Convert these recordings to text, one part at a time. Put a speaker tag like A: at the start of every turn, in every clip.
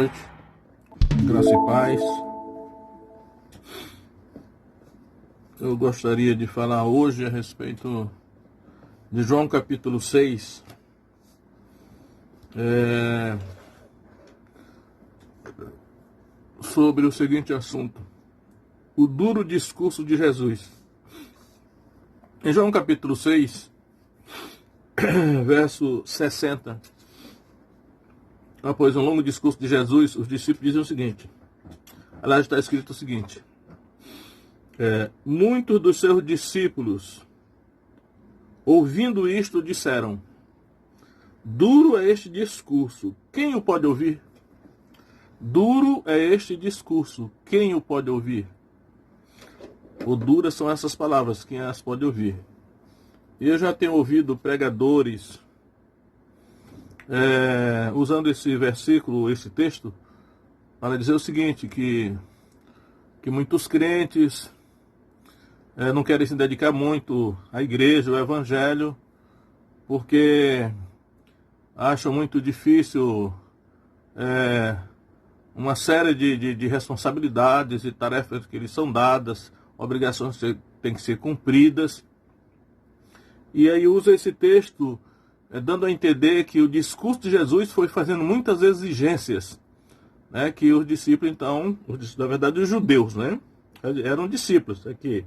A: noite, graça e paz. Eu gostaria de falar hoje a respeito de João capítulo 6, sobre o seguinte assunto: o duro discurso de Jesus. Em João capítulo 6, verso 60, após um longo discurso de Jesus, os discípulos dizem o seguinte. Aliás, está escrito o seguinte: muitos dos seus discípulos, ouvindo isto, disseram: duro é este discurso, quem o pode ouvir? Duro é este discurso, quem o pode ouvir? O duras são essas palavras, quem as pode ouvir? E eu já tenho ouvido pregadores usando esse versículo, esse texto, para dizer o seguinte, que muitos crentes não querem se dedicar muito à igreja, ao evangelho, porque acham muito difícil uma série de responsabilidades e tarefas que lhes são dadas, obrigações que têm que ser cumpridas. E aí usa esse texto dando a entender que o discurso de Jesus foi fazendo muitas exigências, né, que os discípulos, então, na verdade os judeus, né, eram discípulos. Aqui,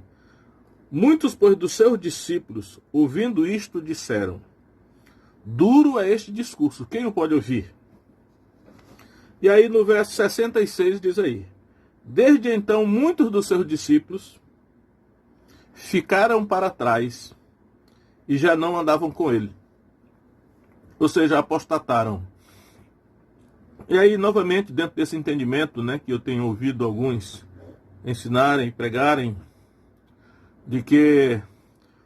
A: muitos, pois, dos seus discípulos, ouvindo isto, disseram: duro é este discurso, quem o pode ouvir? E aí no verso 66 diz aí: desde então muitos dos seus discípulos ficaram para trás e já não andavam com ele. Ou seja, apostataram. E aí, novamente, dentro desse entendimento, né, que eu tenho ouvido alguns ensinarem, pregarem, de que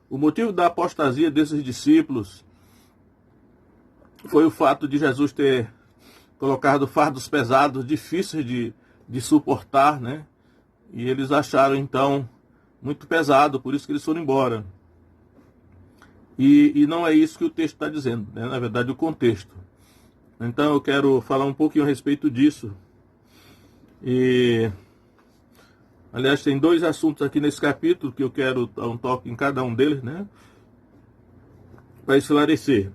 A: o motivo da apostasia desses discípulos foi o fato de Jesus ter colocado fardos pesados, difíceis de suportar, né? E eles acharam, então, muito pesado, por isso que eles foram embora. E não é isso que o texto está dizendo, né? Na verdade, o contexto. Então eu quero falar um pouquinho a respeito disso. E, aliás, tem dois assuntos aqui nesse capítulo que eu quero dar um toque em cada um deles, né, para esclarecer.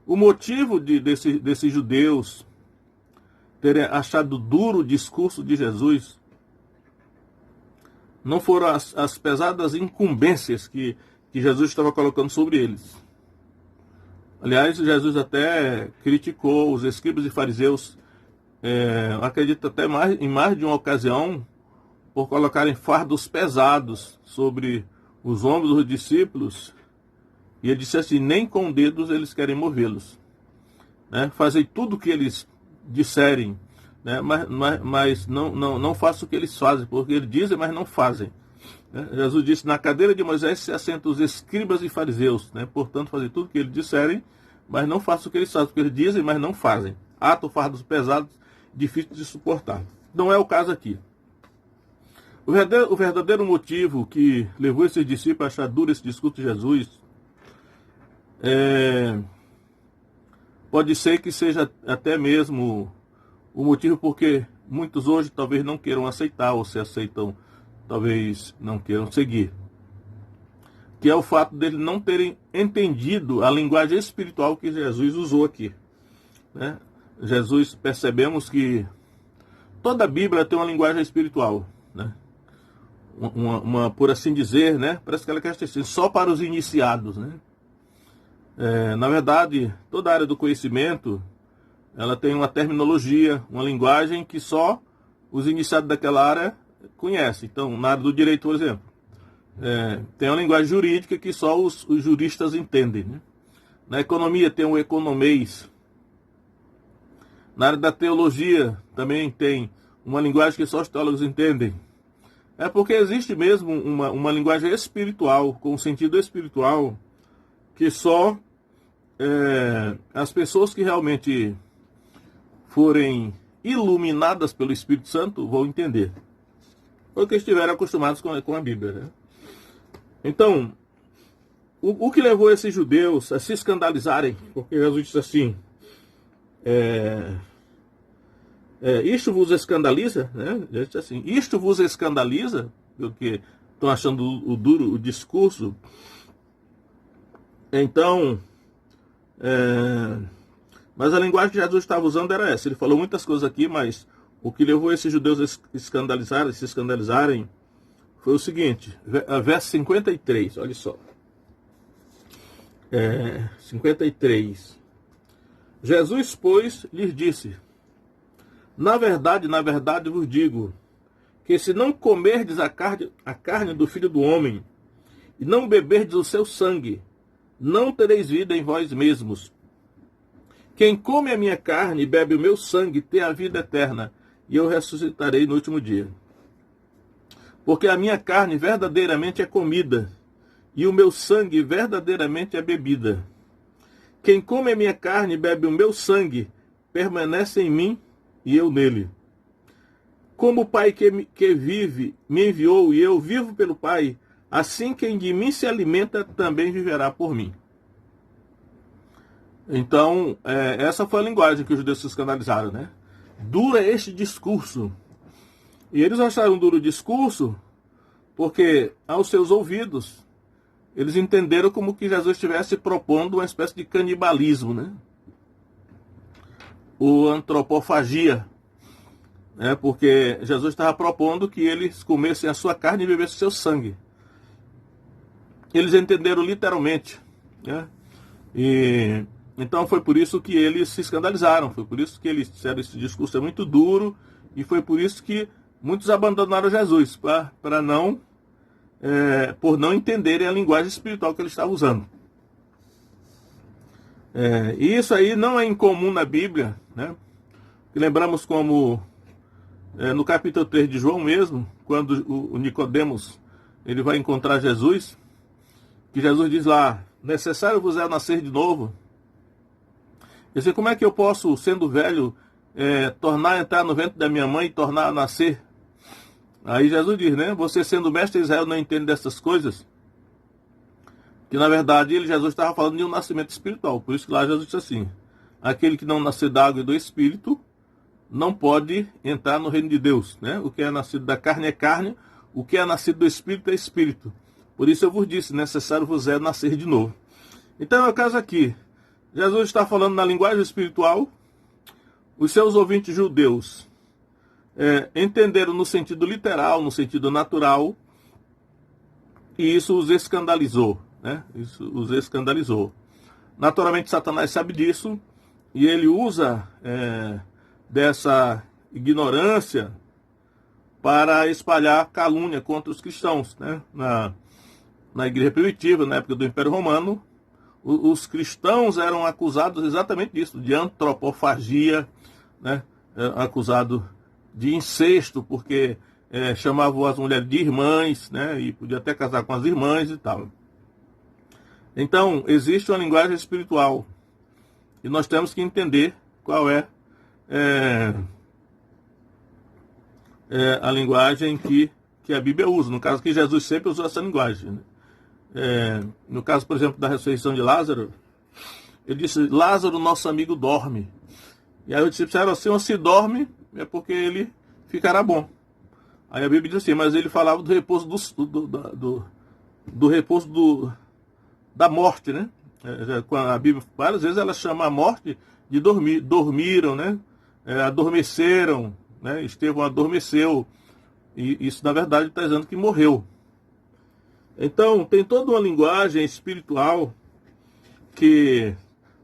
A: O motivo desses judeus terem achado duro o discurso de Jesus não foram as pesadas incumbências que Jesus estava colocando sobre eles. Aliás, Jesus até criticou os escribas e fariseus, acredito até em mais de uma ocasião, por colocarem fardos pesados sobre os ombros dos discípulos. E ele disse assim: nem com dedos eles querem movê-los, né? Fazem tudo o que eles disserem, né? Mas não façam o que eles fazem, porque eles dizem, mas não fazem. Jesus disse: na cadeira de Moisés se assentam os escribas e fariseus, né? Portanto, fazem tudo o que eles disserem, mas não façam o que eles fazem, porque eles dizem, mas não fazem. Atos, fardos pesados, difíceis de suportar. Não é o caso aqui. O verdadeiro motivo que levou esses discípulos a achar duro esse discurso de Jesus pode ser que seja até mesmo o motivo porque muitos hoje talvez não queiram aceitar, ou se aceitam, talvez não queiram seguir. Que é o fato deles não terem entendido a linguagem espiritual que Jesus usou aqui, né? Jesus, percebemos que toda a Bíblia tem uma linguagem espiritual, né? Por assim dizer, né? Parece que ela quer dizer só para os iniciados, né? Na verdade, toda a área do conhecimento, ela tem uma terminologia, uma linguagem que só os iniciados daquela área conhecem. Então, na área do direito, por exemplo, tem uma linguagem jurídica que só os juristas entendem, né? Na economia tem o economês. Na área da teologia também tem uma linguagem que só os teólogos entendem. É porque existe mesmo uma linguagem espiritual, com um sentido espiritual, que só as pessoas que realmente forem iluminadas pelo Espírito Santo vão entender, porque estiveram acostumados com a Bíblia, né? Então, o que levou esses judeus a se escandalizarem, porque Jesus disse assim: é, isto vos escandaliza, né? Assim, isto vos escandaliza, porque estão achando o duro o discurso. Então, mas a linguagem que Jesus estava usando era essa. Ele falou muitas coisas aqui, mas o que levou esses judeus a se escandalizarem foi o seguinte, verso 53, olha só. 53. Jesus, pois, lhes disse: na verdade vos digo, que se não comerdes a carne do Filho do Homem, e não beberdes o seu sangue, não tereis vida em vós mesmos. Quem come a minha carne e bebe o meu sangue tem a vida eterna, e eu ressuscitarei no último dia. Porque a minha carne verdadeiramente é comida, e o meu sangue verdadeiramente é bebida. Quem come a minha carne e bebe o meu sangue, permanece em mim e eu nele. Como o Pai que vive me enviou e eu vivo pelo Pai, assim quem de mim se alimenta também viverá por mim. Então, essa foi a linguagem que os judeus se escandalizaram, né? Duro é este discurso. E eles acharam duro o discurso porque, aos seus ouvidos, eles entenderam como que Jesus estivesse propondo uma espécie de canibalismo, né? O antropofagia, né? Porque Jesus estava propondo que eles comessem a sua carne e bebessem o seu sangue. Eles entenderam literalmente, né? E então foi por isso que eles se escandalizaram, foi por isso que eles disseram esse discurso é muito duro, e foi por isso que muitos abandonaram Jesus, para não, por não entenderem a linguagem espiritual que ele estava usando. E isso aí não é incomum na Bíblia, né? Lembramos como no capítulo 3 de João mesmo, quando o Nicodemos ele vai encontrar Jesus, que Jesus diz lá, necessário vos é nascer de novo. Eu sei como é que eu posso, sendo velho, tornar a entrar no ventre da minha mãe e tornar a nascer? Aí Jesus diz, né? Você sendo mestre de Israel não entende dessas coisas? Que na verdade Jesus estava falando de um nascimento espiritual. Por isso que lá Jesus disse assim, aquele que não nascer da água e do Espírito não pode entrar no reino de Deus, né? O que é nascido da carne é carne, o que é nascido do Espírito é Espírito. Por isso eu vos disse, necessário vos é nascer de novo. Então é o caso aqui. Jesus está falando na linguagem espiritual, os seus ouvintes judeus entenderam no sentido literal, no sentido natural, e isso os escandalizou, né? Isso os escandalizou. Naturalmente Satanás sabe disso, e ele usa dessa ignorância para espalhar calúnia contra os cristãos, né? Na igreja primitiva, na época do Império Romano, os cristãos eram acusados exatamente disso, de antropofagia, né? Acusado de incesto, porque chamavam as mulheres de irmãs, né? E podia até casar com as irmãs e tal. Então, existe uma linguagem espiritual, e nós temos que entender qual é a linguagem que a Bíblia usa. No caso que Jesus sempre usou essa linguagem, né? No caso, por exemplo, da ressurreição de Lázaro, ele disse, Lázaro, nosso amigo, dorme. E aí os discípulos disseram assim, se dorme, é porque ele ficará bom. Aí a Bíblia diz assim, mas ele falava do repouso do repouso da morte, né? A Bíblia, várias vezes, ela chama a morte de dormir. Dormiram, né? Adormeceram, né? Estevão adormeceu. E isso, na verdade, está dizendo que morreu. Então, tem toda uma linguagem espiritual que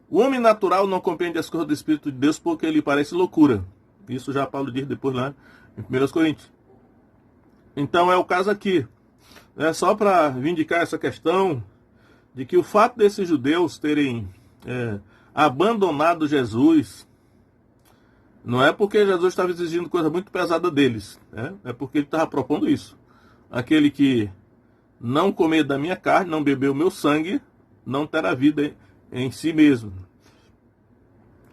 A: o homem natural não compreende as coisas do Espírito de Deus porque ele parece loucura. Isso já Paulo diz depois lá em 1 Coríntios. Então, é o caso aqui. Só para vindicar essa questão de que o fato desses judeus terem abandonado Jesus não é porque Jesus estava exigindo coisa muito pesada deles, né? É porque ele estava propondo isso. Aquele que não comer da minha carne, não beber o meu sangue, não terá vida em si mesmo.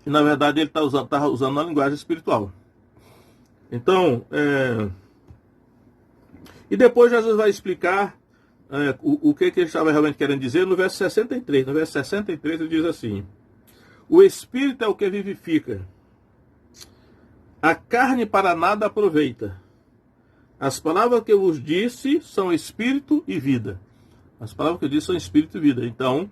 A: E na verdade ele está usando uma linguagem espiritual. Então, e depois Jesus vai explicar o que ele estava realmente querendo dizer no verso 63. No verso 63 ele diz assim, O Espírito é o que vivifica. A carne para nada aproveita. As palavras que eu vos disse são espírito e vida. As palavras que eu disse são espírito e vida. Então,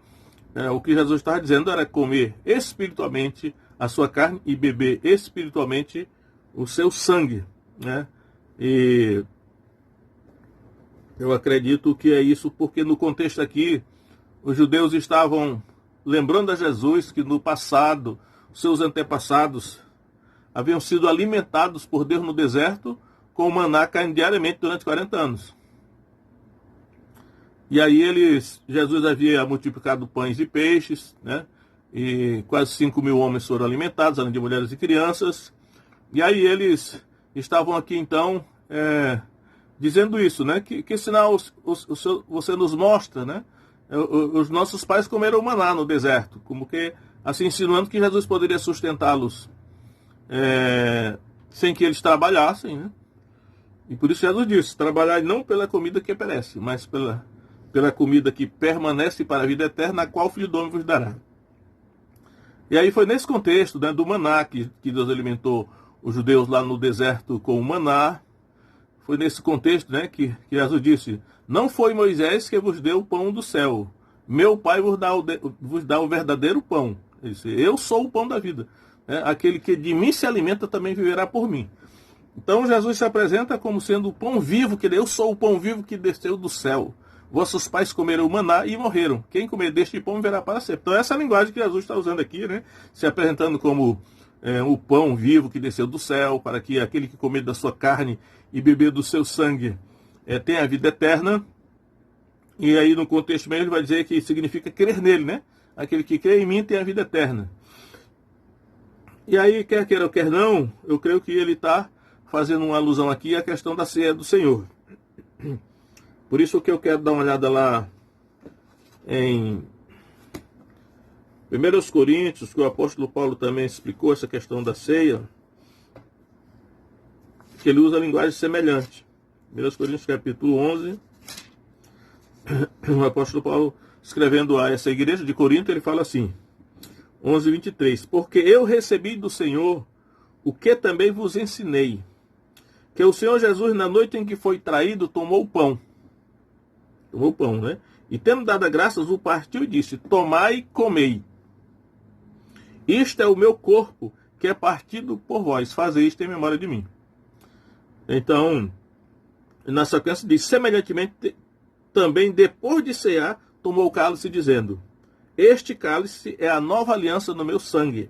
A: o que Jesus estava dizendo era comer espiritualmente a sua carne e beber espiritualmente o seu sangue, né? E eu acredito que é isso, porque no contexto aqui, os judeus estavam lembrando a Jesus que no passado, seus antepassados haviam sido alimentados por Deus no deserto com o maná caindo diariamente durante 40 anos. E aí Jesus havia multiplicado pães e peixes, né? E quase 5.000 homens foram alimentados, além de mulheres e crianças. E aí eles estavam aqui então dizendo isso, né? Que sinal você nos mostra, né? Os nossos pais comeram maná no deserto, como que assim insinuando que Jesus poderia sustentá-los sem que eles trabalhassem, né? E por isso Jesus disse: trabalhai não pela comida que perece, mas pela comida que permanece para a vida eterna, a qual o Filho do Homem vos dará. E aí foi nesse contexto, né, do maná que Deus alimentou os judeus lá no deserto com o maná. Foi nesse contexto, né, que Jesus disse: não foi Moisés que vos deu o pão do céu, meu Pai vos dá o verdadeiro pão. Ele disse: eu sou o pão da vida. Aquele que de mim se alimenta também viverá por mim. Então Jesus se apresenta como sendo o pão vivo, que eu sou o pão vivo que desceu do céu. Vossos pais comeram o maná e morreram. Quem comer deste pão viverá para sempre. Então essa é a linguagem que Jesus está usando aqui, né? Se apresentando como o pão vivo que desceu do céu, para que aquele que comer da sua carne e beber do seu sangue tenha a vida eterna. E aí no contexto mesmo ele vai dizer que significa crer nele, né? Aquele que crê em mim tem a vida eterna. E aí, quer queira ou quer não, eu creio que ele está fazendo uma alusão aqui à questão da ceia do Senhor. Por isso que eu quero dar uma olhada lá em 1 Coríntios, que o apóstolo Paulo também explicou essa questão da ceia, que ele usa a linguagem semelhante. 1 Coríntios capítulo 11, o apóstolo Paulo escrevendo a essa igreja de Corinto, ele fala assim, 11:23, porque eu recebi do Senhor o que também vos ensinei, que o Senhor Jesus, na noite em que foi traído, tomou o pão, né? E tendo dado graças, o partiu e disse: tomai e comei. Isto é o meu corpo, que é partido por vós. Fazei isto em memória de mim. Então, na sequência diz: semelhantemente, também depois de cear, tomou o cálice, dizendo: este cálice é a nova aliança no meu sangue.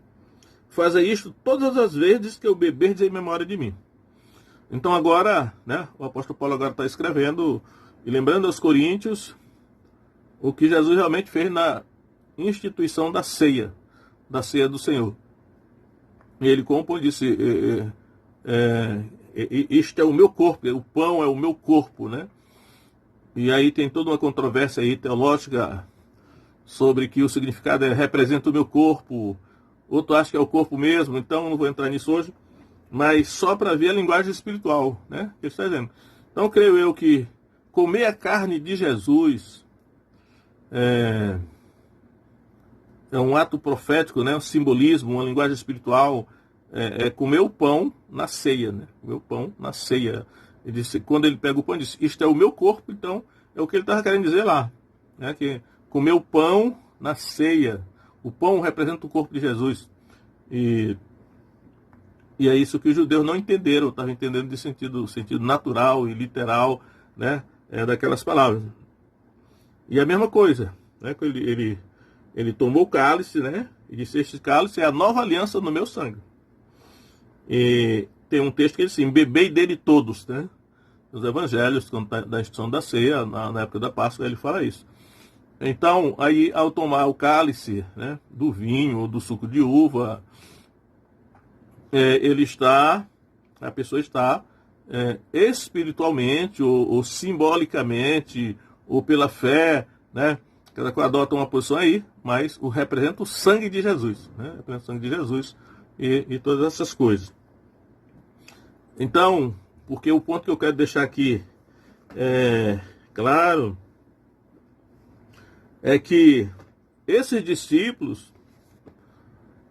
A: Fazei isto todas as vezes que eu beberdes em memória de mim. Então agora, né, o apóstolo Paulo agora está escrevendo e lembrando aos coríntios o que Jesus realmente fez na instituição da ceia do Senhor. E ele compõe e disse: isto é o meu corpo, o pão é o meu corpo, né? E aí tem toda uma controvérsia aí teológica sobre que o significado representa o meu corpo, outro acha que é o corpo mesmo, então não vou entrar nisso hoje, mas só para ver a linguagem espiritual, né? Que ele está dizendo. Então creio eu que comer a carne de Jesus é um ato profético, né? Um simbolismo, uma linguagem espiritual, comer o pão na ceia, né? Comer o pão na ceia. Ele disse, quando ele pega o pão, ele diz: isto é o meu corpo. Então é o que ele estava querendo dizer lá, né? Que comer o pão na ceia. O pão representa o corpo de Jesus. E é isso que os judeus não entenderam, estavam entendendo de sentido natural e literal, né? Daquelas palavras. E a mesma coisa, né? Ele tomou o cálice, né? E disse: este cálice é a nova aliança no meu sangue. E tem um texto que ele diz assim: bebei dele todos, né? Nos evangelhos, quando da instituição da ceia, na época da Páscoa, ele fala isso. Então, aí, ao tomar o cálice, né, do vinho ou do suco de uva, a pessoa está espiritualmente ou simbolicamente ou pela fé, né? Cada qual adota uma posição aí, mas representa o sangue de Jesus, né? Representa o sangue de Jesus e todas essas coisas. Então, porque o ponto que eu quero deixar aqui claro é que esses discípulos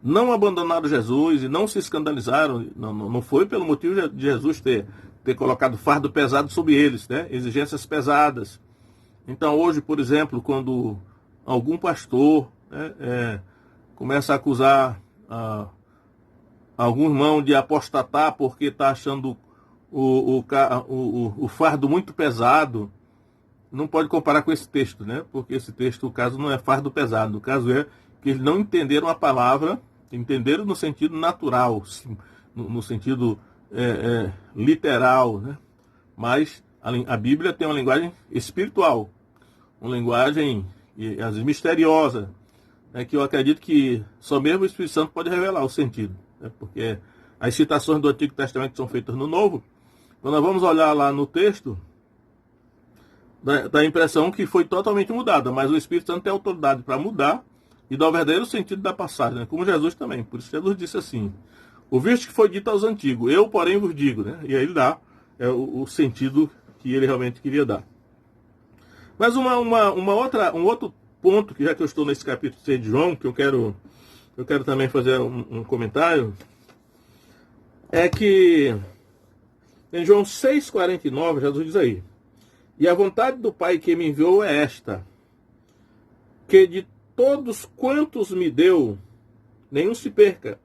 A: não abandonaram Jesus e não se escandalizaram. Não foi pelo motivo de Jesus ter colocado fardo pesado sobre eles, né? Exigências pesadas. Então hoje, por exemplo, quando algum pastor, né, começa a acusar algum irmão de apostatar porque está achando o fardo muito pesado, não pode comparar com esse texto, né? Porque esse texto, o caso não é fardo pesado, o caso é que eles não entenderam a palavra, entenderam no sentido natural, no sentido literal, né? Mas a Bíblia tem uma linguagem espiritual, uma linguagem às vezes misteriosa, né, que eu acredito que só mesmo o Espírito Santo pode revelar o sentido, né? Porque as citações do Antigo Testamento são feitas no Novo. Quando nós vamos olhar lá no texto, dá a impressão que foi totalmente mudada, mas o Espírito Santo tem autoridade para mudar e dar o verdadeiro sentido da passagem, né? Como Jesus também. Por isso Jesus disse assim: ouviste que foi dito aos antigos, eu porém vos digo, né? E aí ele dá o sentido que ele realmente queria dar. Mas um outro ponto, que já que eu estou nesse capítulo 6 de João, que eu quero também fazer um comentário, é que em João 6,49, Jesus diz aí: e a vontade do Pai que me enviou é esta, que de todos quantos me deu, nenhum se perca,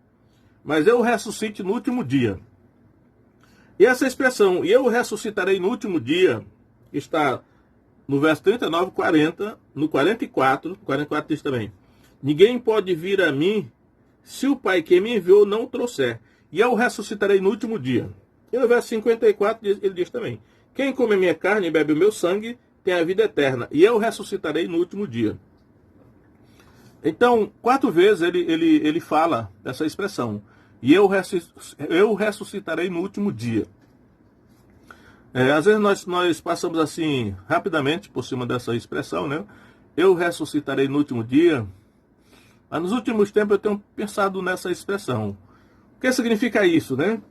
A: mas eu ressuscite no último dia. E essa expressão, e eu ressuscitarei no último dia, está no verso 39, 40, no 44 diz também: ninguém pode vir a mim se o Pai que me enviou não o trouxer, e eu ressuscitarei no último dia. E no verso 54 ele diz também: quem come a minha carne e bebe o meu sangue tem a vida eterna, e eu ressuscitarei no último dia. Então, 4 vezes ele fala dessa expressão: e eu ressuscitarei no último dia. Às vezes nós passamos assim rapidamente por cima dessa expressão, né? Eu ressuscitarei no último dia. Mas nos últimos tempos eu tenho pensado nessa expressão. O que significa isso, né?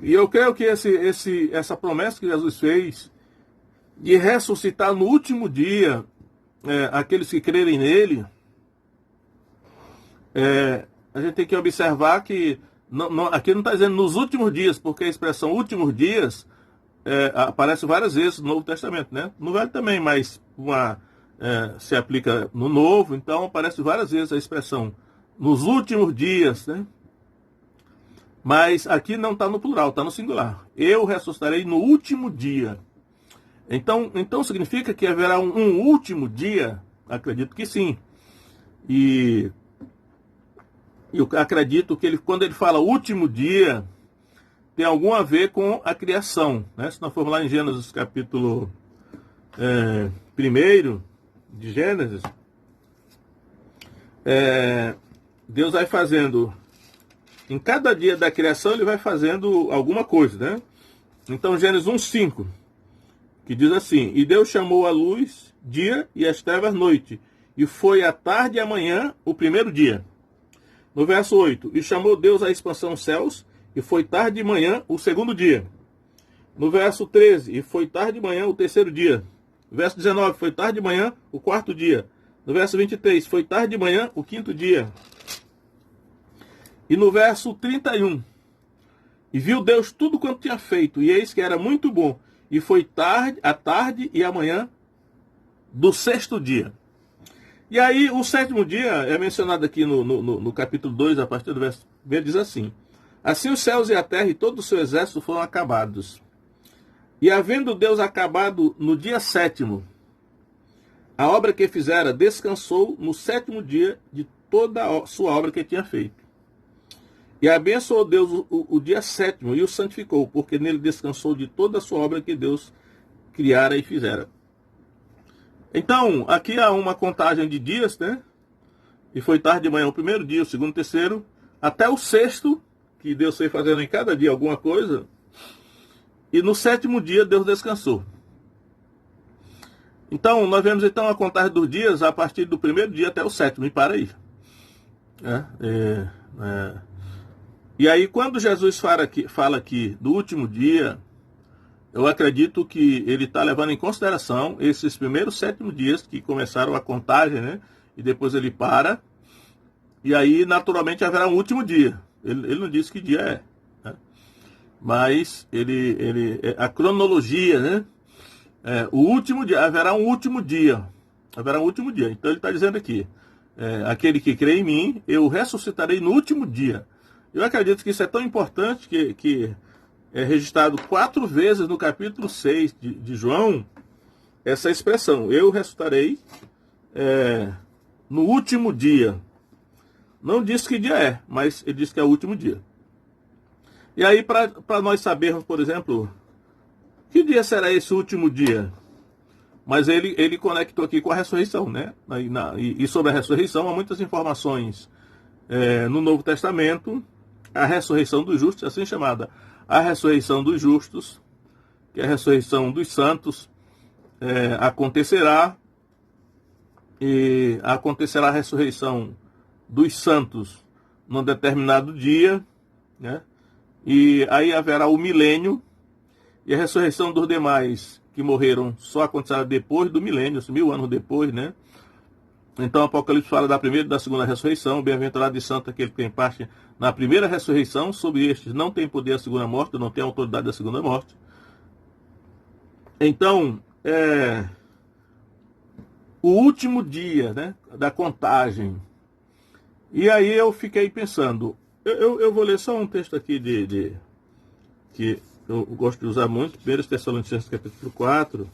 A: E eu creio que essa promessa que Jesus fez de ressuscitar no último dia aqueles que crerem nele, a gente tem que observar que aqui não está dizendo nos últimos dias, porque a expressão últimos dias aparece várias vezes no Novo Testamento, né? No Velho também, mas se aplica no Novo, então aparece várias vezes a expressão nos últimos dias, né? Mas aqui não está no plural, está no singular. Eu ressuscitarei no último dia. Então significa que haverá um último dia? Acredito que sim. E eu acredito que quando ele fala último dia, tem algum a ver com a criação, né? Se nós formos lá em Gênesis capítulo 1 de Gênesis, Deus vai fazendo, em cada dia da criação ele vai fazendo alguma coisa, né? Então Gênesis 1:5, que diz assim: e Deus chamou a luz dia e as trevas noite, e foi a tarde e a manhã o primeiro dia. No verso 8, e chamou Deus a expansão céus, e foi tarde e manhã o segundo dia. No verso 13, e foi tarde e manhã o terceiro dia. No verso 19, foi tarde e manhã o quarto dia. No verso 23, foi tarde e manhã o quinto dia. E no verso 31, e viu Deus tudo quanto tinha feito, e eis que era muito bom, e foi a tarde e a manhã do sexto dia. E aí o sétimo dia é mencionado aqui no capítulo 2, a partir do verso 1, diz assim: assim os céus e a terra e todo o seu exército foram acabados. E havendo Deus acabado no dia sétimo a obra que fizera, descansou no sétimo dia de toda a sua obra que tinha feito. E abençoou Deus o dia sétimo e o santificou, porque nele descansou de toda a sua obra que Deus criara e fizera. Então, aqui há uma contagem de dias, né? E foi tarde de manhã o primeiro dia, o segundo, o terceiro, até o sexto, que Deus foi fazendo em cada dia alguma coisa. E no sétimo dia Deus descansou. Então, nós vemos então a contagem dos dias a partir do primeiro dia até o sétimo, e para aí. E aí, quando Jesus fala aqui do último dia, eu acredito que ele está levando em consideração esses primeiros 7 dias que começaram a contagem, né? E depois ele para. E aí, naturalmente, haverá um último dia. Ele não disse que dia é, né? Mas a cronologia, né? O último dia, haverá um último dia. Haverá um último dia. Então ele está dizendo aqui, aquele que crê em mim, eu ressuscitarei no último dia. Eu acredito que isso é tão importante que é registrado 4 vezes no capítulo 6 de João, essa expressão, eu ressuscitarei no último dia. Não diz que dia é, mas ele diz que é o último dia. E aí, para nós sabermos, por exemplo, que dia será esse último dia? Mas ele conectou aqui com a ressurreição, né? E sobre a ressurreição, há muitas informações no Novo Testamento. A ressurreição dos justos, assim chamada a ressurreição dos justos, que é a ressurreição dos santos, acontecerá. E acontecerá a ressurreição dos santos num determinado dia, né? E aí haverá o milênio, e a ressurreição dos demais que morreram só acontecerá depois do milênio, 1000 anos depois, né? Então o Apocalipse fala da primeira e da segunda ressurreição. Bem-aventurado e santo aquele que tem parte na primeira ressurreição. Sobre estes não tem poder a segunda morte, não tem autoridade da segunda morte. Então, o último dia, né, da contagem. E aí eu fiquei pensando, eu vou ler só um texto aqui que eu gosto de usar muito, 1 Tessalonicenses capítulo 4,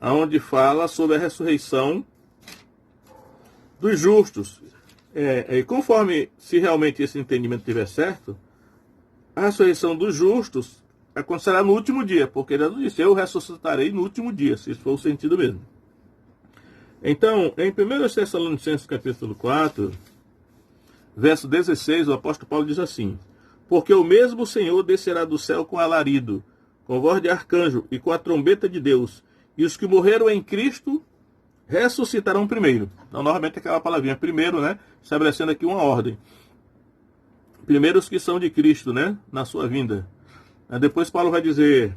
A: onde fala sobre a ressurreição dos justos. E conforme, se realmente esse entendimento estiver certo, a ressurreição dos justos acontecerá no último dia, porque Jesus disse, eu ressuscitarei no último dia, se isso for o sentido mesmo. Então, em 1 Tessalonicenses capítulo 4, verso 16, o apóstolo Paulo diz assim, porque o mesmo Senhor descerá do céu com alarido, com voz de arcanjo e com a trombeta de Deus, e os que morreram em Cristo ressuscitarão primeiro. Então, novamente, aquela palavrinha primeiro, né? Estabelecendo aqui uma ordem. Primeiro os que são de Cristo, né? Na sua vinda. Depois Paulo vai dizer,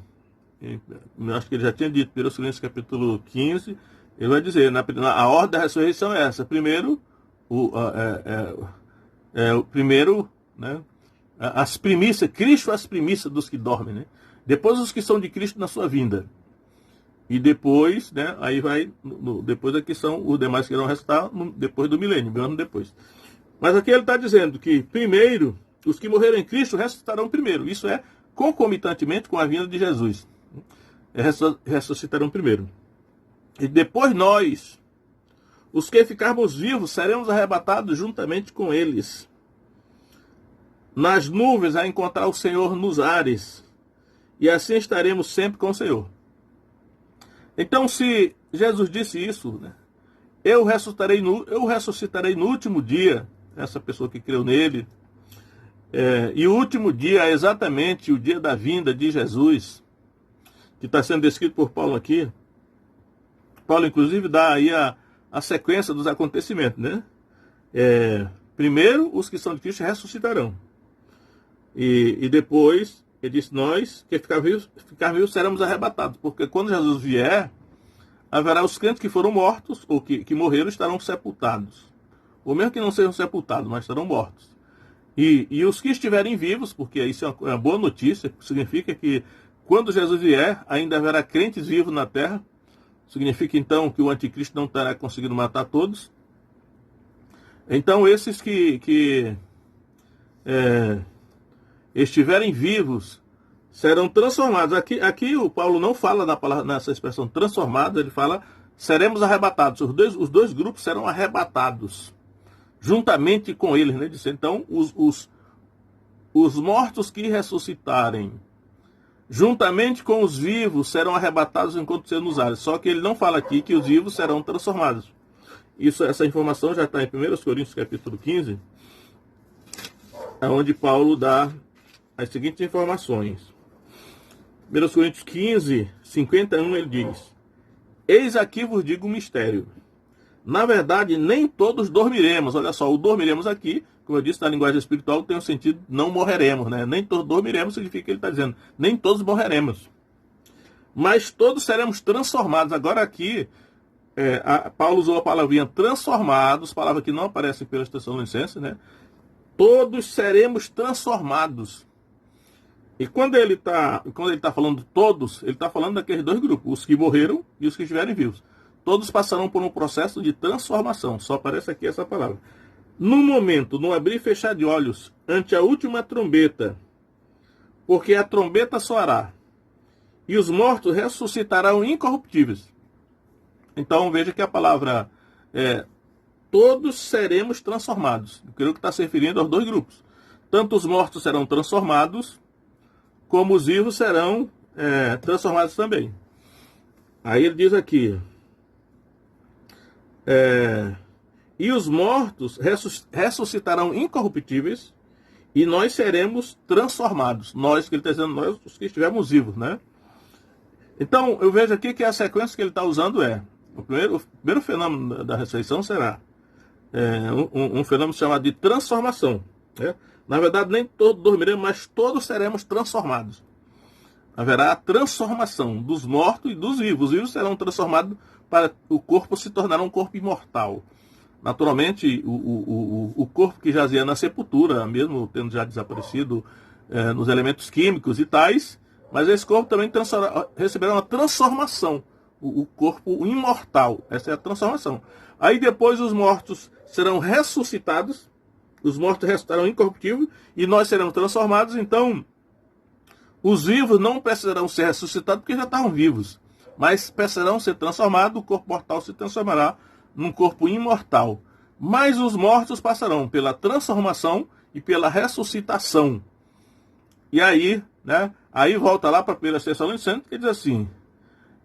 A: acho que ele já tinha dito, 1 Coríntios capítulo 15, ele vai dizer, a ordem da ressurreição é essa. Primeiro, o primeiro, né? As primícias, Cristo as primícias dos que dormem, né? Depois os que são de Cristo na sua vinda. E depois, né, aí vai, depois aqui são os demais que irão restar depois do milênio, 1000 anos depois. Mas aqui ele está dizendo que primeiro, os que morreram em Cristo ressuscitarão primeiro. Isso é concomitantemente com a vinda de Jesus. Ressuscitarão primeiro. E depois nós, os que ficarmos vivos, seremos arrebatados juntamente com eles, nas nuvens, a encontrar o Senhor nos ares. E assim estaremos sempre com o Senhor. Então, se Jesus disse isso, né, eu ressuscitarei no último dia, essa pessoa que creu nele, e o último dia é exatamente o dia da vinda de Jesus, que está sendo descrito por Paulo aqui. Paulo, inclusive, dá aí a sequência dos acontecimentos, né? Primeiro, os que são de Cristo ressuscitarão. E depois, ele disse, nós, que ficar vivos, seremos arrebatados. Porque quando Jesus vier, haverá os crentes que foram mortos, ou que morreram, estarão sepultados. Ou mesmo que não sejam sepultados, mas estarão mortos. E os que estiverem vivos, porque isso é uma boa notícia, significa que quando Jesus vier, ainda haverá crentes vivos na terra. Significa então que o anticristo não estará conseguindo matar todos. Então esses que estiverem vivos serão transformados. Aqui o Paulo não fala nessa expressão transformado, ele fala seremos arrebatados. Os dois grupos serão arrebatados juntamente com eles, né? Então os mortos que ressuscitarem juntamente com os vivos serão arrebatados enquanto sejam nos ares. Só que ele não fala aqui que os vivos serão transformados. Essa informação já está em 1 Coríntios capítulo 15, onde Paulo dá as seguintes informações. 1 Coríntios 15, 51, ele diz, eis aqui vos digo um mistério. Na verdade, nem todos dormiremos. Olha só, o dormiremos aqui, como eu disse, na linguagem espiritual, tem o sentido não morreremos, né? Nem todos dormiremos significa que ele está dizendo, nem todos morreremos. Mas todos seremos transformados. Agora aqui, Paulo usou a palavrinha transformados, palavra que não aparece pelas Tessalonicenses, né? Todos seremos transformados. E quando ele está falando todos, ele está falando daqueles dois grupos, os que morreram e os que estiverem vivos. Todos passarão por um processo de transformação. Só aparece aqui essa palavra. No momento, no abrir e fechar de olhos, ante a última trombeta, porque a trombeta soará, e os mortos ressuscitarão incorruptíveis. Então veja que a palavra todos seremos transformados. Eu creio que está se referindo aos dois grupos. Tanto os mortos serão transformados, como os vivos serão transformados também. Aí ele diz aqui, e os mortos ressuscitarão incorruptíveis, e nós seremos transformados. Nós, que ele está dizendo, nós os que estivermos vivos, né? Então, eu vejo aqui que a sequência que ele está usando o primeiro fenômeno da ressurreição será um fenômeno chamado de transformação. Né? Na verdade, nem todos dormiremos, mas todos seremos transformados. Haverá a transformação dos mortos e dos vivos. Os vivos serão transformados para o corpo se tornar um corpo imortal. Naturalmente, o corpo que jazia na sepultura, mesmo tendo já desaparecido nos elementos químicos e tais, mas esse corpo também receberá uma transformação, o corpo imortal. Essa é a transformação. Aí depois os mortos serão ressuscitados, os mortos ressuscitarão incorruptíveis, e nós seremos transformados. Então, os vivos não precisarão ser ressuscitados porque já estavam vivos, mas precisarão ser transformados, o corpo mortal se transformará num corpo imortal. Mas os mortos passarão pela transformação e pela ressuscitação. E aí, né? Aí volta lá para 1 Tessalonicenses, que diz assim: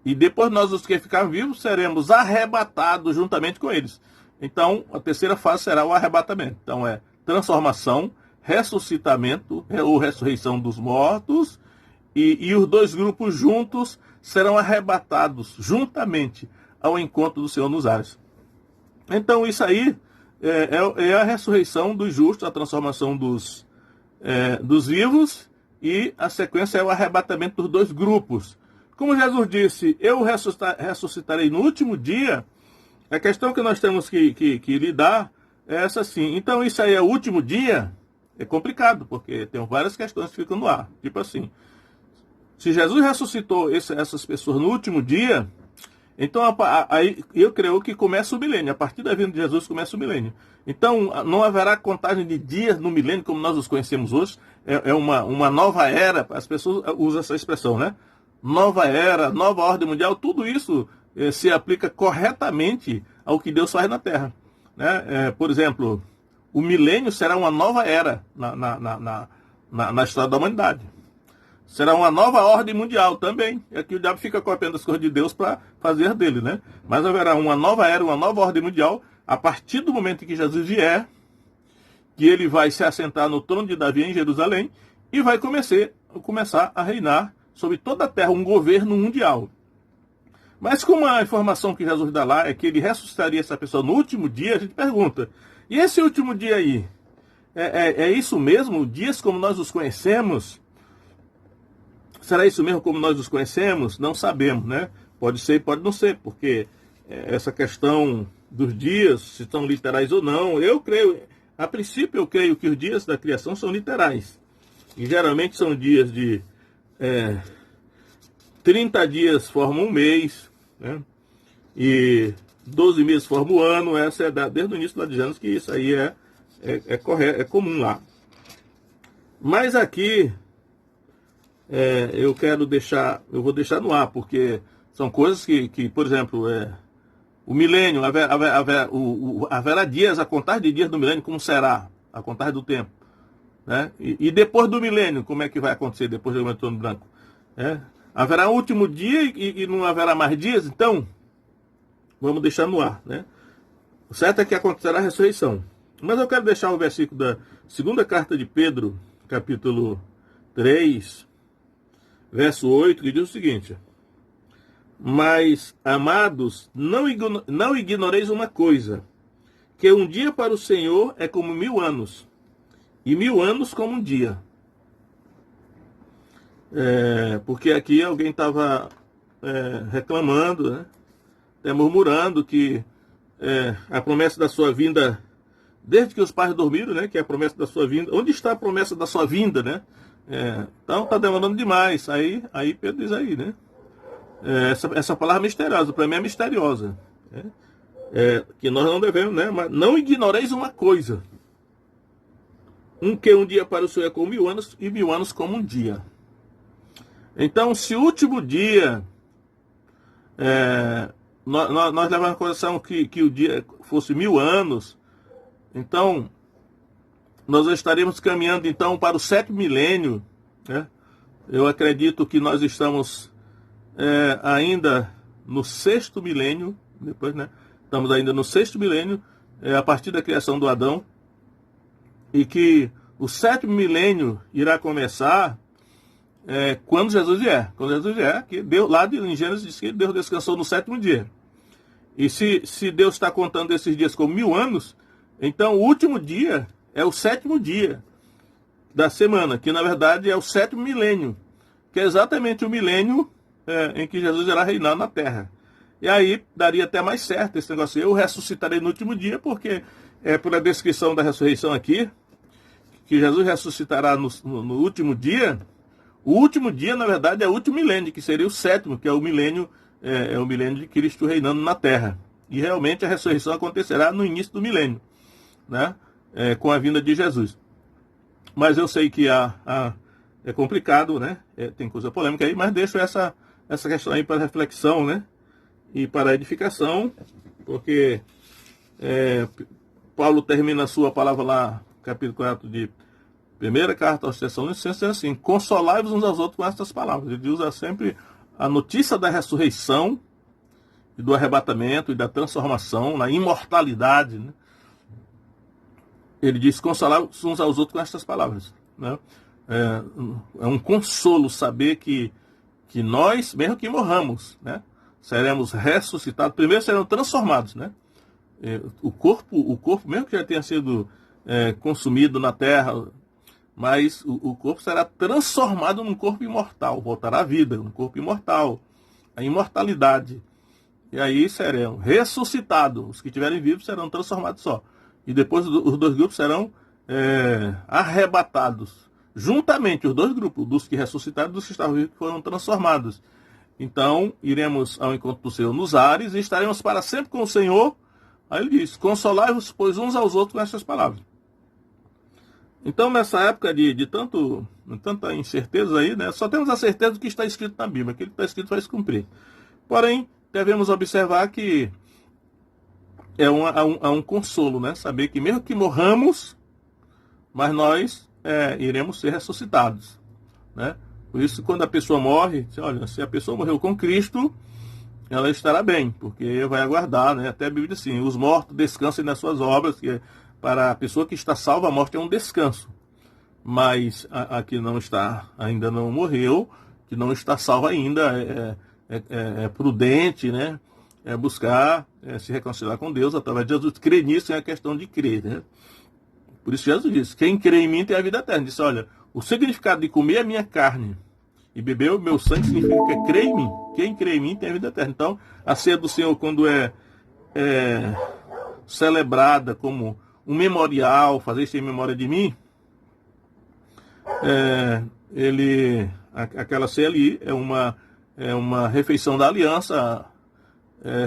A: e depois nós, os que ficarmos vivos, seremos arrebatados juntamente com eles. Então, a terceira fase será o arrebatamento. Então, transformação, ressuscitamento, ou ressurreição dos mortos, e os dois grupos juntos serão arrebatados juntamente ao encontro do Senhor nos ares. Então, isso aí é a ressurreição dos justos, a transformação dos vivos, e a sequência é o arrebatamento dos dois grupos. Como Jesus disse, eu ressuscitarei no último dia, a questão que nós temos que lidar é essa sim. Então, isso aí é o último dia? É complicado, porque tem várias questões que ficam no ar. Tipo assim, se Jesus ressuscitou essas pessoas no último dia, então aí eu creio que começa o milênio. A partir da vinda de Jesus começa o milênio. Então, não haverá contagem de dias no milênio como nós os conhecemos hoje. É uma nova era, as pessoas usam essa expressão, né? Nova era, nova ordem mundial, tudo isso se aplica corretamente ao que Deus faz na Terra. Né? Por exemplo, o milênio será uma nova era na história da humanidade. Será uma nova ordem mundial também. E aqui o diabo fica copiando as coisas de Deus para fazer dele, né? Mas haverá uma nova era, uma nova ordem mundial, a partir do momento em que Jesus vier, que ele vai se assentar no trono de Davi em Jerusalém e vai começar a reinar sobre toda a terra, um governo mundial. Mas como a informação que Jesus dá lá é que ele ressuscitaria essa pessoa no último dia, a gente pergunta, e esse último dia aí? É isso mesmo? Dias como nós os conhecemos? Será isso mesmo como nós os conhecemos? Não sabemos, né? Pode ser e pode não ser, porque essa questão dos dias, se são literais ou não, eu creio, a princípio eu creio que os dias da criação são literais. E geralmente são dias de 30 dias formam um mês, né? E 12 meses formam o ano. Essa é desde o início lá de anos que isso aí correto, é comum lá. Mas aqui eu vou deixar no ar, porque são coisas que por exemplo, o milênio, haverá dias, a contagem de dias do milênio, como será a contagem do tempo, né? E depois do milênio, como é que vai acontecer depois do trono branco? Haverá um último dia e não haverá mais dias? Então, vamos deixar no ar, né? O certo é que acontecerá a ressurreição. Mas eu quero deixar o versículo da segunda carta de Pedro, capítulo 3, verso 8, que diz o seguinte: mas, amados, não ignoreis uma coisa, que um dia para o Senhor é como 1000 anos, e 1000 anos como um dia. Porque aqui alguém estava reclamando, né? até murmurando que a promessa da sua vinda, desde que os pais dormiram, né, que é a promessa da sua vinda, onde está a promessa da sua vinda, né? Então está demorando demais. Aí Pedro diz aí, né? Essa palavra misteriosa, para mim é misteriosa. Né? Que nós não devemos, né? Mas não ignoreis uma coisa. Um dia para o Senhor é como 1000 anos, e 1000 anos como um dia. Então, se o último dia, nós levamos em consideração que o dia fosse 1000 anos, então, nós estaremos caminhando então para o 7º milênio. Né? Eu acredito que nós estamos ainda no 6º milênio, depois, né? Estamos ainda no 6º milênio, a partir da criação do Adão, e que o 7º milênio irá começar quando Jesus vier. Quando Jesus vier, que Deus, lá em Gênesis diz que Deus descansou no 7º dia. E se Deus está contando esses dias como 1000 anos, então o último dia é o 7º dia da semana, que na verdade é o 7º milênio, que é exatamente o milênio em que Jesus irá reinar na terra. E aí daria até mais certo esse negócio. Eu ressuscitarei no último dia, porque por a descrição da ressurreição aqui, que Jesus ressuscitará no último dia. O último dia, na verdade, é o último milênio, que seria o 7º, que é o milênio de Cristo reinando na terra. E realmente a ressurreição acontecerá no início do milênio, né? Com a vinda de Jesus. Mas eu sei que é complicado, né? Tem coisa polêmica aí, mas deixo essa questão aí para reflexão, né? E para edificação, porque Paulo termina a sua palavra lá, capítulo 4 de primeira carta aos Tessalonicenses, assim: consolai-vos uns aos outros com estas palavras. Ele usa sempre a notícia da ressurreição e do arrebatamento e da transformação, na imortalidade, né? Ele diz: consolai-vos uns aos outros com estas palavras, né? É um consolo saber que nós, mesmo que morramos, né, seremos ressuscitados. Primeiro seremos transformados, né? O corpo, mesmo que já tenha sido consumido na terra, mas o corpo será transformado num corpo imortal, voltará à vida, um corpo imortal, a imortalidade. E aí serão ressuscitados. Os que estiverem vivos serão transformados só. E depois os dois grupos serão arrebatados. Juntamente, os dois grupos, dos que ressuscitaram e dos que estavam vivos, foram transformados. Então, iremos ao encontro do Senhor nos ares e estaremos para sempre com o Senhor. Aí ele diz: consolai-vos, pois, uns aos outros com estas palavras. Então, nessa época de tanta incerteza aí, né, só temos a certeza do que está escrito na Bíblia. Aquilo que está escrito vai se cumprir. Porém, devemos observar que é um consolo, né? Saber que mesmo que morramos, mas nós iremos ser ressuscitados, né? Por isso, quando a pessoa morre, olha, se a pessoa morreu com Cristo, ela estará bem, porque vai aguardar, né? Até a Bíblia diz assim: os mortos descansem nas suas obras, que para a pessoa que está salva, a morte é um descanso. Mas a que não está, ainda não morreu, que não está salva ainda, é prudente, né? Buscar se reconciliar com Deus através de Jesus. Crer nisso é a questão de crer, né? Por isso Jesus disse: quem crê em mim tem a vida eterna. Ele disse: olha, o significado de comer a minha carne e beber o meu sangue significa que crê em mim. Quem crê em mim tem a vida eterna. Então, a ceia do Senhor, quando é celebrada como um memorial, fazer isso em memória de mim, aquela ceia ali é uma refeição da aliança,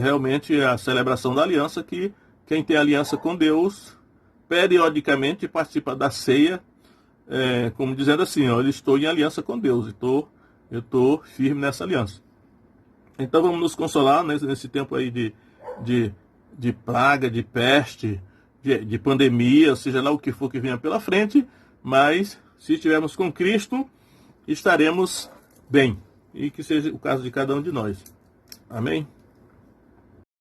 A: realmente a celebração da aliança, que quem tem aliança com Deus periodicamente participa da ceia, como dizendo assim: ó, eu estou em aliança com Deus, eu estou firme nessa aliança. Então vamos nos consolar nesse tempo aí de praga, de peste, de pandemia, seja lá o que for que venha pela frente, mas se estivermos com Cristo, estaremos bem. E que seja o caso de cada um de nós. Amém?